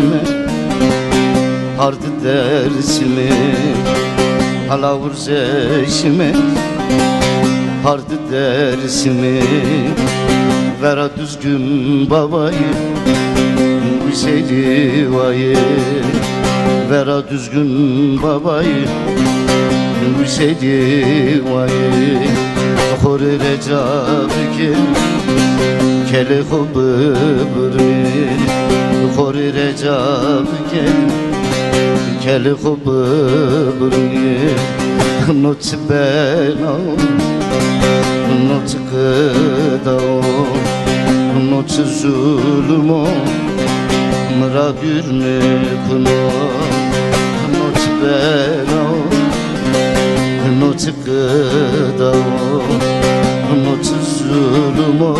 zeşime hardı dersimi halavur zeşime hardı dersimi vera düzgün babayı güzeli vayı vera düzgün babayı güzeli vayı hor recab kele khubri hor recab kele khubri not bela not kıdao not zulmo mra gürne kuno not bela not kıdao not zulmo